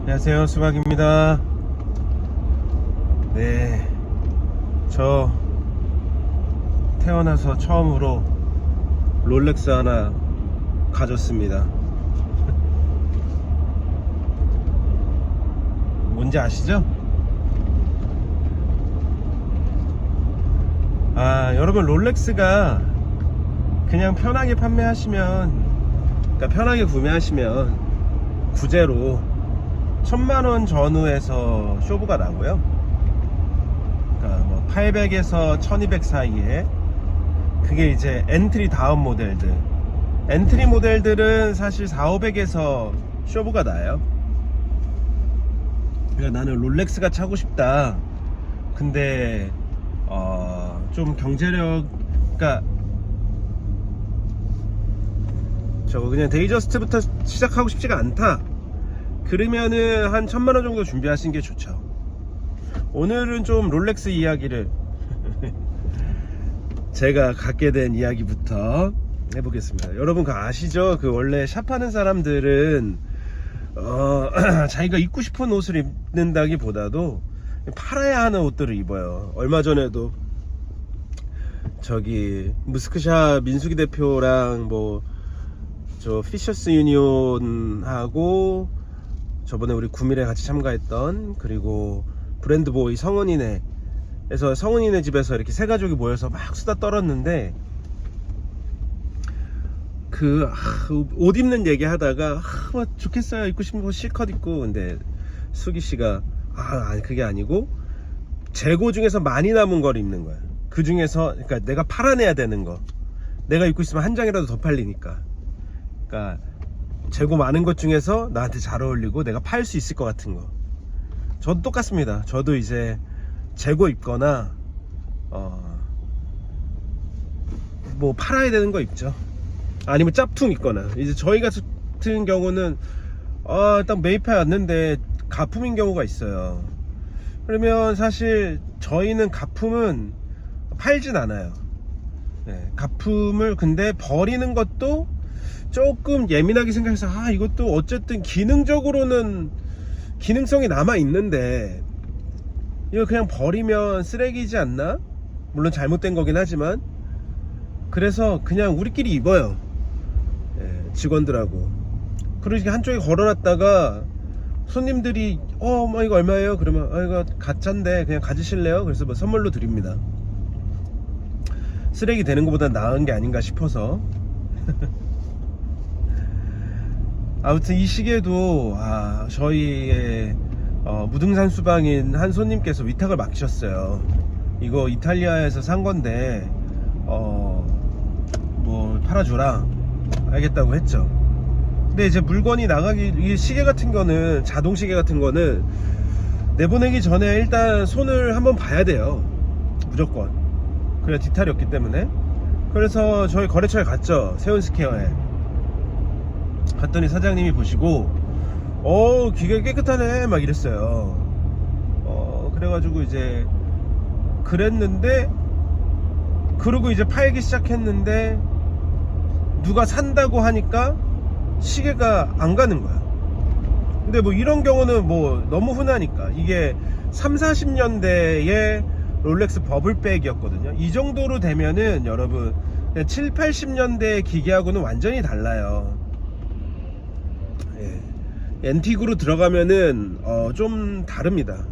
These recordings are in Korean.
안녕하세요, 수박입니다. 네, 저 태어나서 처음으로 롤렉스 하나 가졌습니다. 뭔지 아시죠? 여러분, 롤렉스가 그냥 편하게 판매하시면, 그러니까 편하게 구매하시면 구제로 1000만원 전후에서 쇼부가 나고요. 그러니까 뭐 800에서 1200 사이에, 그게 이제 엔트리 다운 모델들. 엔트리 모델들은 사실 4,500에서 쇼부가 나요. 그러니까 나는 롤렉스가 차고 싶다. 근데 좀 경제력, 그러니까 저거 그냥 데이저스트부터 시작하고 싶지가 않다. 그러면은 한 1000만원 정도 준비하시는 게 좋죠. 오늘은 좀 롤렉스 이야기를 제가 갖게 된 이야기부터 해보겠습니다. 여러분 그거 아시죠? 그 원래 샵하는 사람들은 자기가 입고 싶은 옷을 입는다기보다도 팔아야 하는 옷들을 입어요. 얼마 전에도 저기 무스크샵 민수기 대표랑 뭐 저 피셔스 유니온하고 저번에 우리 구밀에 같이 참가했던, 그리고 브랜드보이 성은이네에서 성은이네 집에서 이렇게 세 가족이 모여서 막 수다 떨었는데, 그 옷 입는 얘기 하다가 뭐 좋겠어요, 입고 싶은 거 실컷 입고. 근데 수기씨가 아니 그게 아니고 재고 중에서 많이 남은 걸 입는 거야. 그 중에서 그러니까 내가 팔아내야 되는 거, 내가 입고 있으면 한 장이라도 더 팔리니까. 그러니까 재고 많은 것 중에서 나한테 잘 어울리고 내가 팔 수 있을 것 같은 거. 저도 똑같습니다. 저도 이제 재고 입거나 뭐 팔아야 되는 거 입죠. 아니면 짭퉁 입거나. 이제 저희 같은 경우는 딱 매입해 왔는데 가품인 경우가 있어요. 그러면 사실 저희는 가품은 팔진 않아요. 네, 가품을 근데 버리는 것도 조금 예민하게 생각해서 이것도 어쨌든 기능적으로는 기능성이 남아 있는데 이거 그냥 버리면 쓰레기지 않나? 물론 잘못된 거긴 하지만. 그래서 그냥 우리끼리 입어요. 직원들하고. 그러니까 한쪽에 걸어놨다가 손님들이 뭐 이거 얼마예요? 그러면 이거 가짜인데 그냥 가지실래요? 그래서 뭐 선물로 드립니다. 쓰레기 되는 것보다 나은 게 아닌가 싶어서. 아무튼 이 시계도 저희의 무등산 수방인 한 손님께서 위탁을 맡기셨어요. 이거 이탈리아에서 산 건데 뭐 팔아줘라. 알겠다고 했죠. 근데 이제 물건이 나가기, 이 시계 같은 거는, 자동 시계 같은 거는 내보내기 전에 일단 손을 한번 봐야 돼요. 무조건. 그래야 디탈이 없기 때문에. 그래서 저희 거래처에 갔죠. 세운스퀘어에 갔더니 사장님이 보시고 기계 깨끗하네 막 이랬어요. 그래가지고 이제 그랬는데, 그러고 이제 팔기 시작했는데 누가 산다고 하니까 시계가 안 가는 거야. 근데 뭐 이런 경우는 뭐 너무 흔하니까. 이게 30-40년대의 롤렉스 버블백이었거든요. 이 정도로 되면은 여러분 70-80년대 기계하고는 완전히 달라요. 앤틱으로 들어가면은 좀 다릅니다.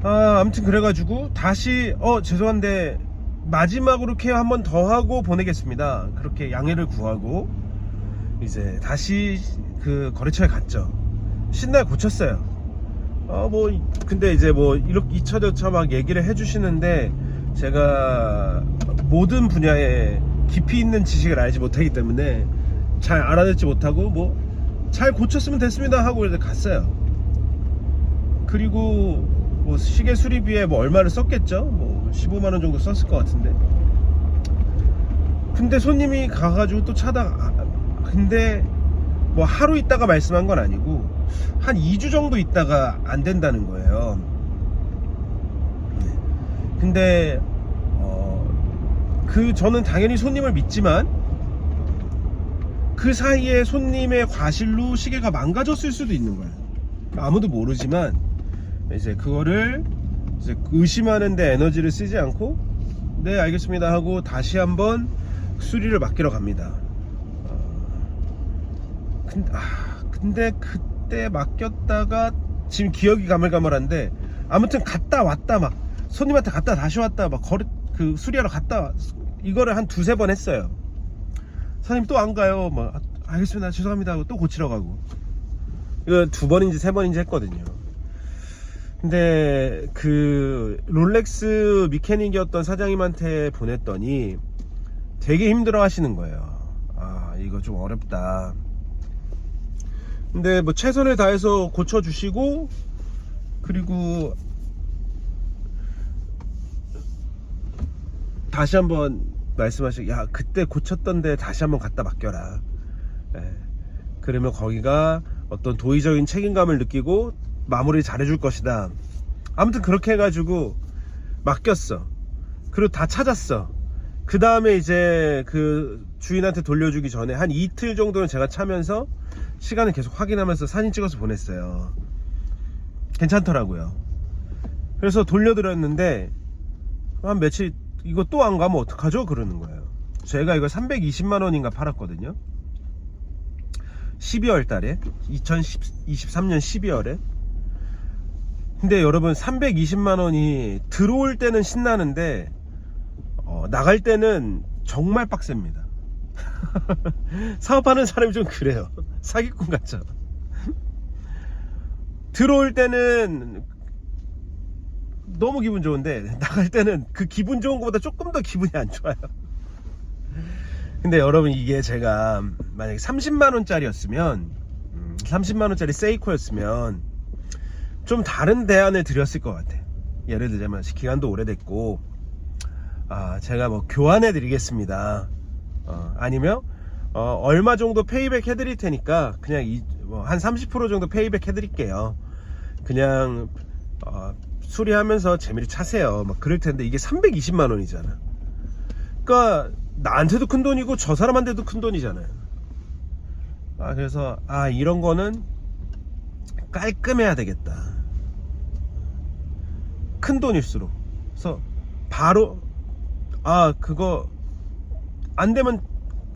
아무튼 그래가지고 다시 죄송한데 마지막으로 케어 한 번 더 하고 보내겠습니다. 그렇게 양해를 구하고 이제 다시 그 거래처에 갔죠. 신나게 고쳤어요. 뭐 근데 이제 뭐 이렇게 이처저처 막 얘기를 해주시는데 제가 모든 분야에 깊이 있는 지식을 알지 못하기 때문에 잘 알아듣지 못하고 뭐 잘 고쳤으면 됐습니다 하고 이제 갔어요. 그리고 뭐 시계 수리비에 뭐 얼마를 썼겠죠. 뭐 15만원 정도 썼을 것 같은데. 근데 손님이 가가지고 또 차다가 근데 뭐 하루 있다가 말씀한 건 아니고 한 2주 정도 있다가 안 된다는 거예요. 근데 저는 당연히 손님을 믿지만 그 사이에 손님의 과실로 시계가 망가졌을 수도 있는 거야. 아무도 모르지만 이제 그거를 이제 의심하는데 에너지를 쓰지 않고 네 알겠습니다 하고 다시 한번 수리를 맡기러 갑니다. 근데 그때 맡겼다가 지금 기억이 가물가물한데 아무튼 갔다 왔다 막 손님한테 갔다 다시 왔다 막 그 수리하러 갔다 이거를 한 두세 번 했어요. 사장님 또 안 가요? 막 알겠습니다 죄송합니다 하고 또 고치러 가고 이거 두 번인지 세 번인지 했거든요. 근데 그 롤렉스 미케닉이었던 사장님한테 보냈더니 되게 힘들어 하시는 거예요. 아 이거 좀 어렵다. 근데 뭐 최선을 다해서 고쳐주시고 그리고 다시 한번 말씀하시고 야 그때 고쳤던데 다시 한번 갖다 맡겨라. 그러면 거기가 어떤 도의적인 책임감을 느끼고 마무리 잘해줄 것이다. 아무튼 그렇게 해가지고 맡겼어. 그리고 다 찾았어. 그 다음에 이제 그 주인한테 돌려주기 전에 한 이틀 정도는 제가 차면서 시간을 계속 확인하면서 사진 찍어서 보냈어요. 괜찮더라고요. 그래서 돌려드렸는데 한 며칠 이거 또 안 가면 어떡하죠? 그러는 거예요. 제가 이거 320만원인가 팔았거든요. 12월 달에 2023년 12월에. 근데 여러분 320만원이 들어올 때는 신나는데 나갈 때는 정말 빡셉니다. 사업하는 사람이 좀 그래요. 사기꾼 같죠. 들어올 때는 너무 기분 좋은데 나갈 때는 그 기분 좋은 것보다 조금 더 기분이 안 좋아요. 근데 여러분 이게 제가 만약에 30만원짜리였으면 30만원짜리 세이코였으면 좀 다른 대안을 드렸을 것 같아. 예를 들자면 기간도 오래됐고 제가 뭐 교환해 드리겠습니다. 아니면 얼마 정도 페이백 해드릴 테니까 그냥 한 30% 정도 페이백 해드릴게요. 그냥 수리하면서 재미를 차세요. 막 그럴 텐데 이게 320만원이잖아. 그러니까 나한테도 큰 돈이고 저 사람한테도 큰 돈이잖아요. 그래서 이런 거는 깔끔해야 되겠다. 큰 돈일수록. 그래서 바로 그거 안 되면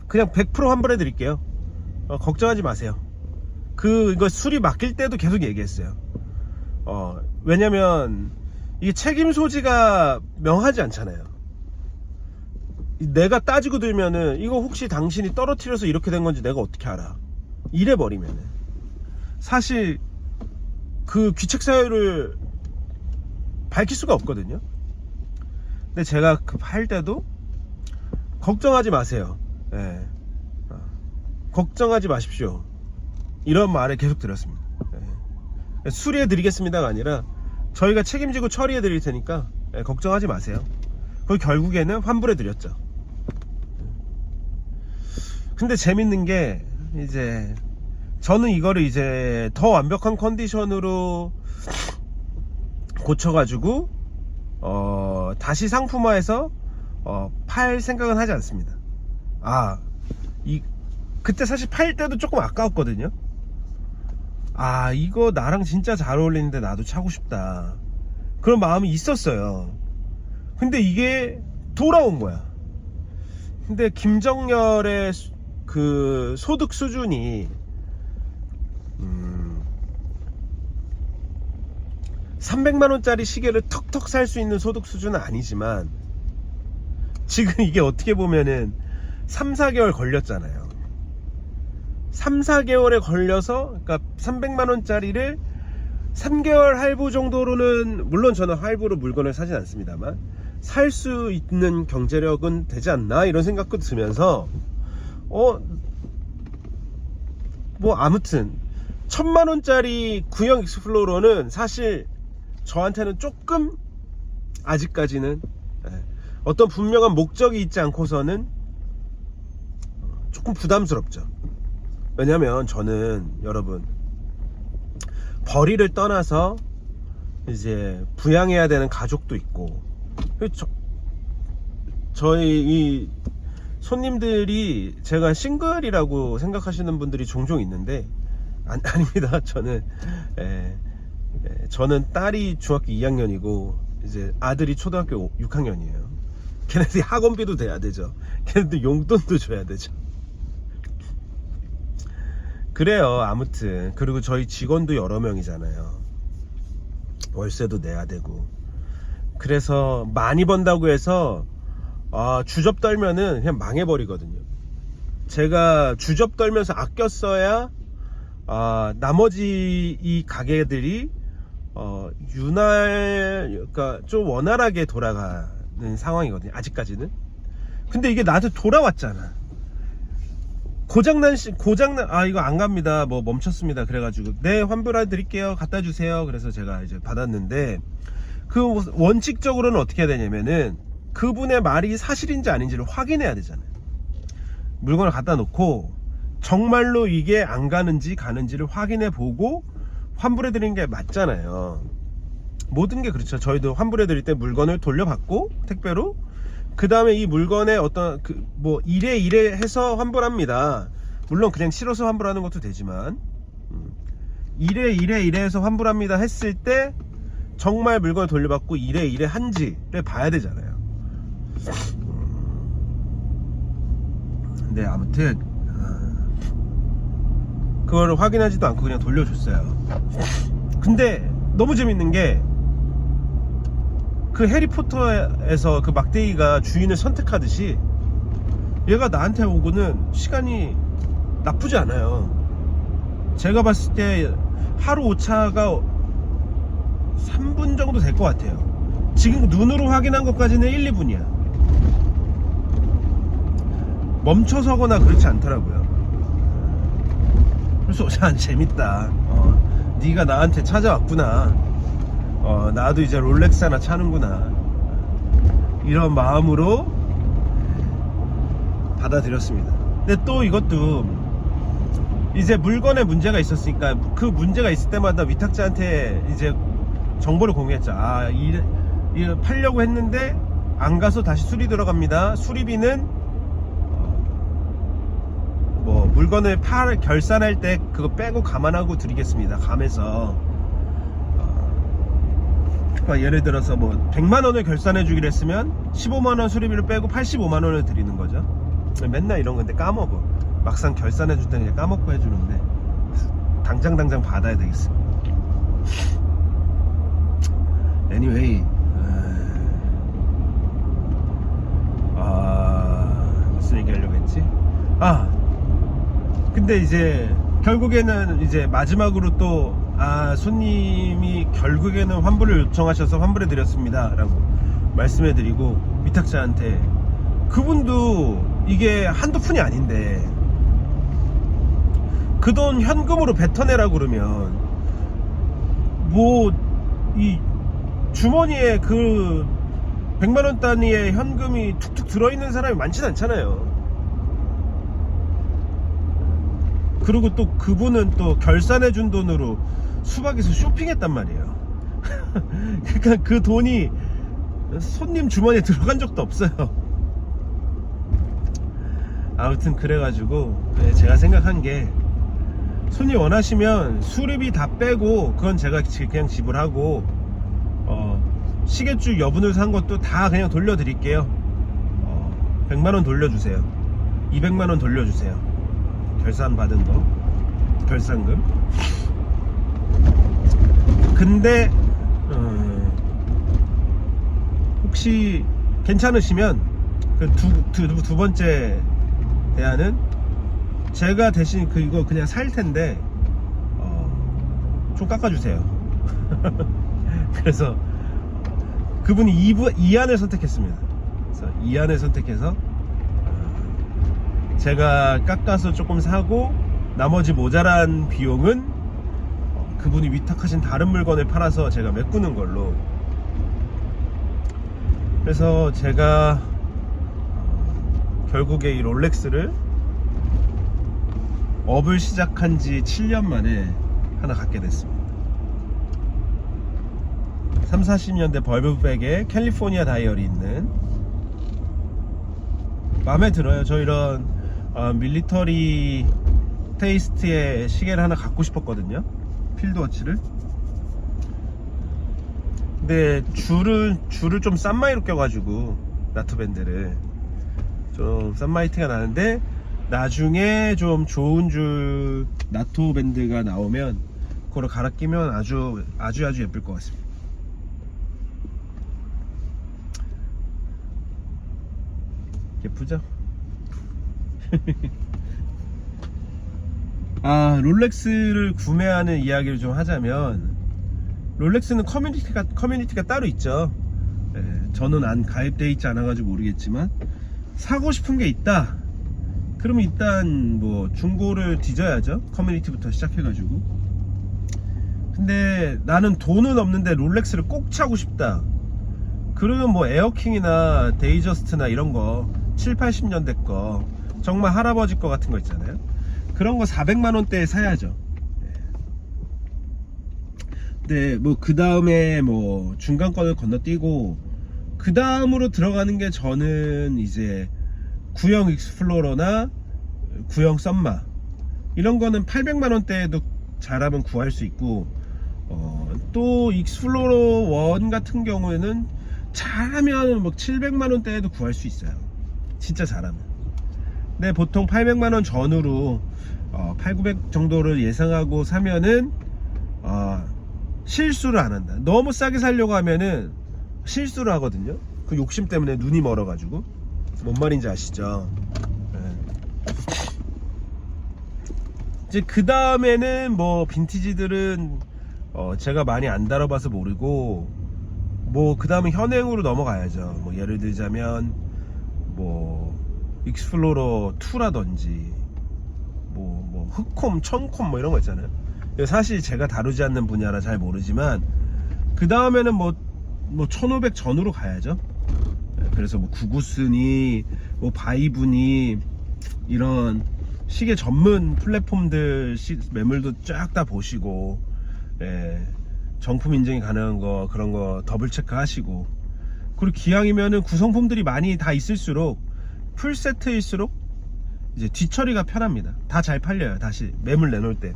그냥 100% 환불해 드릴게요. 걱정하지 마세요. 이거 수리 맡길 때도 계속 얘기했어요. 왜냐면 이게 책임 소지가 명하지 않잖아요. 내가 따지고 들면은 이거 혹시 당신이 떨어뜨려서 이렇게 된 건지 내가 어떻게 알아? 이래 버리면은 사실 그 귀책 사유를 밝힐 수가 없거든요. 근데 제가 할 때도 걱정하지 마세요. 걱정하지 마십시오. 이런 말을 계속 들었습니다. 수리해 드리겠습니다가 아니라 저희가 책임지고 처리해 드릴 테니까 걱정하지 마세요. 그걸 결국에는 환불해 드렸죠. 근데 재밌는 게 이제 저는 이거를 이제 더 완벽한 컨디션으로 고쳐가지고 다시 상품화해서 팔 생각은 하지 않습니다. 그때 사실 팔 때도 조금 아까웠거든요. 이거 나랑 진짜 잘 어울리는데 나도 차고 싶다 그런 마음이 있었어요. 근데 이게 돌아온 거야. 근데 김정열의 그 소득 수준이 300만원짜리 시계를 턱턱 살 수 있는 소득 수준은 아니지만 지금 이게 어떻게 보면은 3, 4개월 걸렸잖아요. 3, 4개월에 걸려서 그러니까 300만원짜리를 3개월 할부 정도로는, 물론 저는 할부로 물건을 사진 않습니다만 살 수 있는 경제력은 되지 않나 이런 생각도 들면서 뭐 아무튼 1000만원짜리 구형 익스플로러는 사실 저한테는 조금 아직까지는 어떤 분명한 목적이 있지 않고서는 조금 부담스럽죠. 왜냐면 저는 여러분 벌이를 떠나서 이제 부양해야 되는 가족도 있고 저희 이 손님들이 제가 싱글이라고 생각하시는 분들이 종종 있는데 아닙니다. 저는 딸이 중학교 2학년이고 이제 아들이 초등학교 6학년이에요. 걔네들이 학원비도 돼야 되죠. 걔네들 용돈도 줘야 되죠. 그래요. 아무튼 그리고 저희 직원도 여러 명이잖아요. 월세도 내야 되고. 그래서 많이 번다고 해서 주접 떨면은 그냥 망해버리거든요. 제가 주접 떨면서 아껴 써야 나머지 이 가게들이 그러니까 좀 원활하게 돌아가는 상황이거든요. 아직까지는. 근데 이게 나한테 돌아왔잖아. 고장난 이거 안 갑니다. 뭐 멈췄습니다. 그래가지고 네, 환불해 드릴게요. 갖다 주세요. 그래서 제가 이제 받았는데, 그 원칙적으로는 어떻게 해야 되냐면은 그분의 말이 사실인지 아닌지를 확인해야 되잖아요. 물건을 갖다 놓고 정말로 이게 안 가는지 가는지를 확인해 보고 환불해 드리는 게 맞잖아요. 모든 게 그렇죠. 저희도 환불해 드릴 때 물건을 돌려받고 택배로, 그 다음에 이 물건에 어떤 뭐 이래 해서 환불합니다. 물론 그냥 싫어서 환불하는 것도 되지만 이래 해서 환불합니다 했을 때 정말 물건을 돌려받고 이래 한지를 봐야 되잖아요. 근데 아무튼 그걸 확인하지도 않고 그냥 돌려줬어요. 근데 너무 재밌는 게, 그 해리포터에서 그 막대기가 주인을 선택하듯이 얘가 나한테 오고는 시간이 나쁘지 않아요. 제가 봤을 때 하루 오차가 3분 정도 될 것 같아요. 지금 눈으로 확인한 것까지는 1, 2분이야. 멈춰서거나 그렇지 않더라고요. 그래서 참 재밌다. 네가 나한테 찾아왔구나. 나도 이제 롤렉스 하나 차는구나, 이런 마음으로 받아들였습니다. 근데 또 이것도 이제 물건에 문제가 있었으니까 그 문제가 있을 때마다 위탁자한테 이제 정보를 공유했죠. 이거 팔려고 했는데 안 가서 다시 수리 들어갑니다. 수리비는 뭐 물건을 결산할 때 그거 빼고 감안하고 드리겠습니다. 감해서 예를 들어서 뭐 100만원을 결산해 주기로 했으면 15만원 수리비를 빼고 85만원을 드리는 거죠. 맨날 이런 건데 까먹어. 막상 결산해 줄 때 그냥 까먹고 해주는데 당장 받아야 되겠어. anyway, 무슨 얘기 하려고 했지? 근데 이제 결국에는 이제 마지막으로 또 손님이 결국에는 환불을 요청하셔서 환불해 드렸습니다 라고 말씀해 드리고, 위탁자한테 그분도 이게 한두 푼이 아닌데 그 돈 현금으로 뱉어내라고 그러면 뭐 이 주머니에 그 100만원 단위의 현금이 툭툭 들어있는 사람이 많진 않잖아요. 그리고 또 그분은 또 결산해준 돈으로 수박에서 쇼핑했단 말이에요. 그러니까 그 돈이 손님 주머니에 들어간 적도 없어요. 아무튼 그래가지고 제가 생각한 게, 손님 원하시면 수리비 다 빼고 그건 제가 그냥 지불하고 시계줄 여분을 산 것도 다 그냥 돌려드릴게요. 100만원 돌려주세요. 200만원 돌려주세요. 결산 받은 거, 결산금. 근데 혹시 괜찮으시면 그 두 번째 대안은 제가 대신 이거 그냥 살 텐데 좀 깎아주세요. 그래서 그분이 2안을 선택했습니다. 그래서 2안을 선택해서 제가 깎아서 조금 사고 나머지 모자란 비용은 그분이 위탁하신 다른 물건을 팔아서 제가 메꾸는 걸로. 그래서 제가 결국에 이 롤렉스를 업을 시작한 지 7년 만에 하나 갖게 됐습니다. 30, 40년대 벌브백에 캘리포니아 다이얼이 있는 마음에 들어요. 저 이런 밀리터리 테이스트의 시계를 하나 갖고 싶었거든요. 필드워치를. 근데 줄을 좀 싼마이로 껴가지고 나투밴드를 좀 싼마이티가 나는데, 나중에 좀 좋은 줄 나투밴드가 나오면 그거를 갈아 끼면 아주 예쁠 것 같습니다. 예쁘죠? 롤렉스를 구매하는 이야기를 좀 하자면, 롤렉스는 커뮤니티가 따로 있죠. 저는 안 가입되어 있지 않아가지고 모르겠지만, 사고 싶은 게 있다 그러면 일단 뭐 중고를 뒤져야죠. 커뮤니티부터 시작해가지고. 근데 나는 돈은 없는데 롤렉스를 꼭 차고 싶다 그러면 뭐 에어킹이나 데이저스트나 이런 거 7, 80년대 거 정말 할아버지 거 같은 거 있잖아요. 그런 거 400만원대에 사야죠. 근데 뭐 그 다음에 뭐 중간권을 건너뛰고 그 다음으로 들어가는 게, 저는 이제 구형 익스플로러나 구형 썸마 이런 거는 800만원대에도 잘하면 구할 수 있고, 또 익스플로러 1 같은 경우에는 잘하면 뭐 700만원대에도 구할 수 있어요. 진짜 잘하면. 근데 보통 800만원 전후로 8, 900 정도를 예상하고 사면은 실수를 안 한다. 너무 싸게 살려고 하면은 실수를 하거든요. 그 욕심 때문에 눈이 멀어가지고. 뭔 말인지 아시죠? 이제 그 다음에는 뭐 빈티지들은 제가 많이 안 다뤄봐서 모르고, 뭐 그 다음에 현행으로 넘어가야죠. 뭐 예를 들자면 뭐 익스플로러 2라든지 뭐 흑콤, 천콤 뭐 이런 거 있잖아요. 사실 제가 다루지 않는 분야라 잘 모르지만, 그 다음에는 뭐 1500 전후로 가야죠. 그래서 뭐 구구스니 뭐 바이브니 이런 시계 전문 플랫폼들 매물도 쫙 다 보시고, 정품 인증이 가능한 거 그런 거 더블 체크 하시고, 그리고 기왕이면은 구성품들이 많이 다 있을수록, 풀세트일수록 이제 뒤처리가 편합니다. 다 잘 팔려요. 다시 매물 내놓을 때.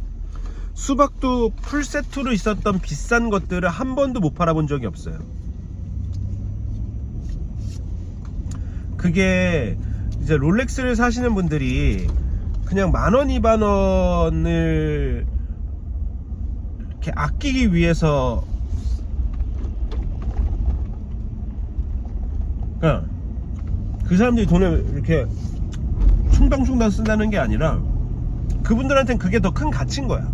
수박도 풀세트로 있었던 비싼 것들을 한 번도 못 팔아본 적이 없어요. 그게 이제 롤렉스를 사시는 분들이 그냥 10,000원, 20,000원을 이렇게 아끼기 위해서, 그러니까 그 사람들이 돈을 이렇게 충당충당 쓴다는 게 아니라, 그분들한테는 그게 더 큰 가치인 거야.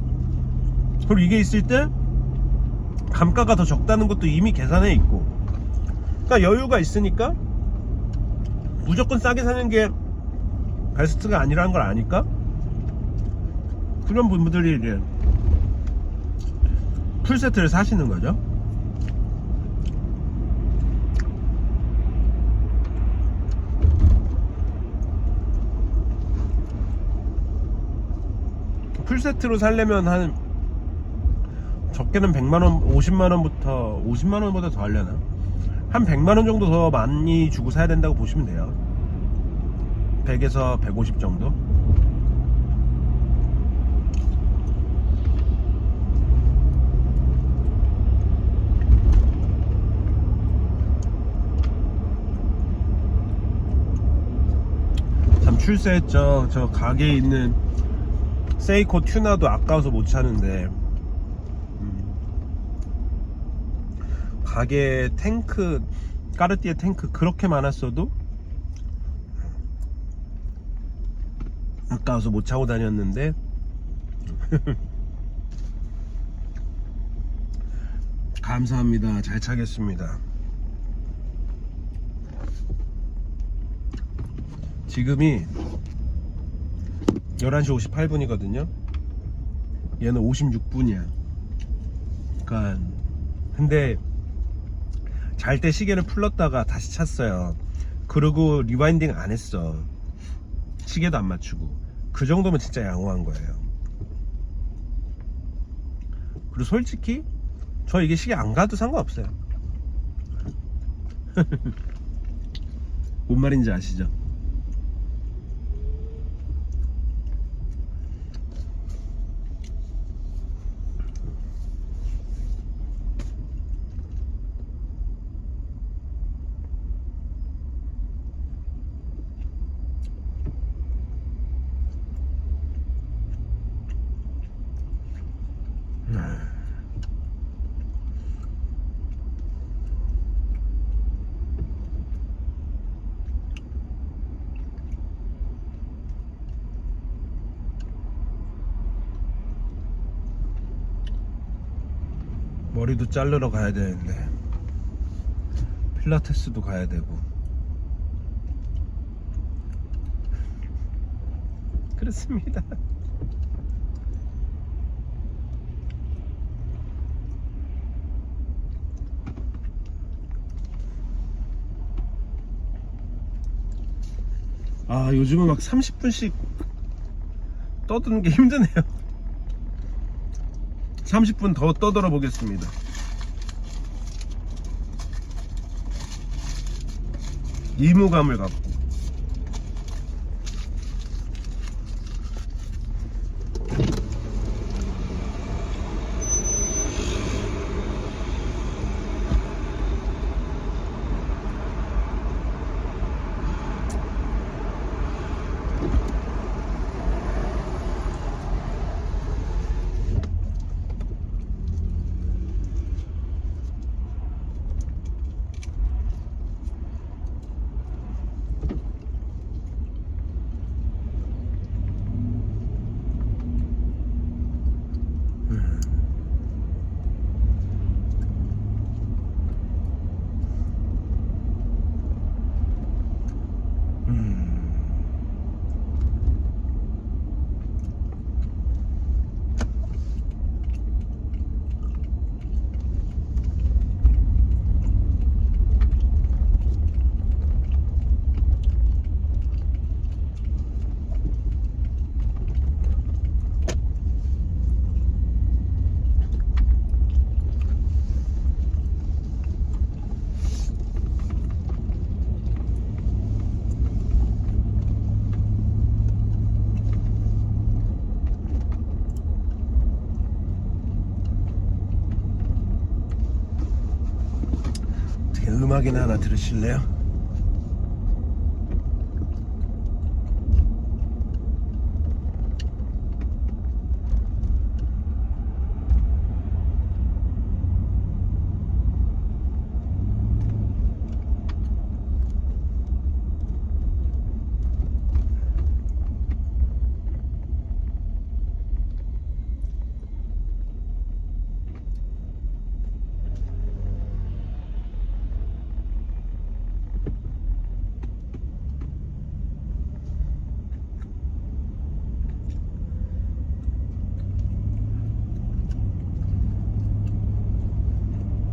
그리고 이게 있을 때 감가가 더 적다는 것도 이미 계산해 있고, 그러니까 여유가 있으니까 무조건 싸게 사는 게 베스트가 아니라는 걸 아니까, 그런 분들이 이제 풀세트를 사시는 거죠. 풀세트로 살려면 한 적게는 100만원, 50만원부터 50만원보다 더 하려나? 한 100만원 정도 더 많이 주고 사야 된다고 보시면 돼요. 100에서 150 정도. 참 출세했죠. 저 가게에 있는 세이코 튜나도 아까워서 못 차는데, 가게 탱크, 까르띠에 탱크 그렇게 많았어도 아까워서 못 차고 다녔는데 감사합니다. 잘 차겠습니다. 지금이 11시 58분이거든요 얘는 56분이야 그러니까. 근데 잘 때 시계를 풀렀다가 다시 찼어요. 그리고 리와인딩 안 했어. 시계도 안 맞추고. 그 정도면 진짜 양호한 거예요. 그리고 솔직히 저 이게 시계 안 가도 상관없어요. 뭔 말인지 아시죠? 머리도 자르러 가야 되는데 필라테스도 가야 되고 그렇습니다. 아, 요즘은 막 30분씩 떠드는 게 힘드네요. 30분 더 떠들어 보겠습니다. 의무감을 갖고. 음악이나 하나 들으실래요?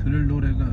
들을 노래가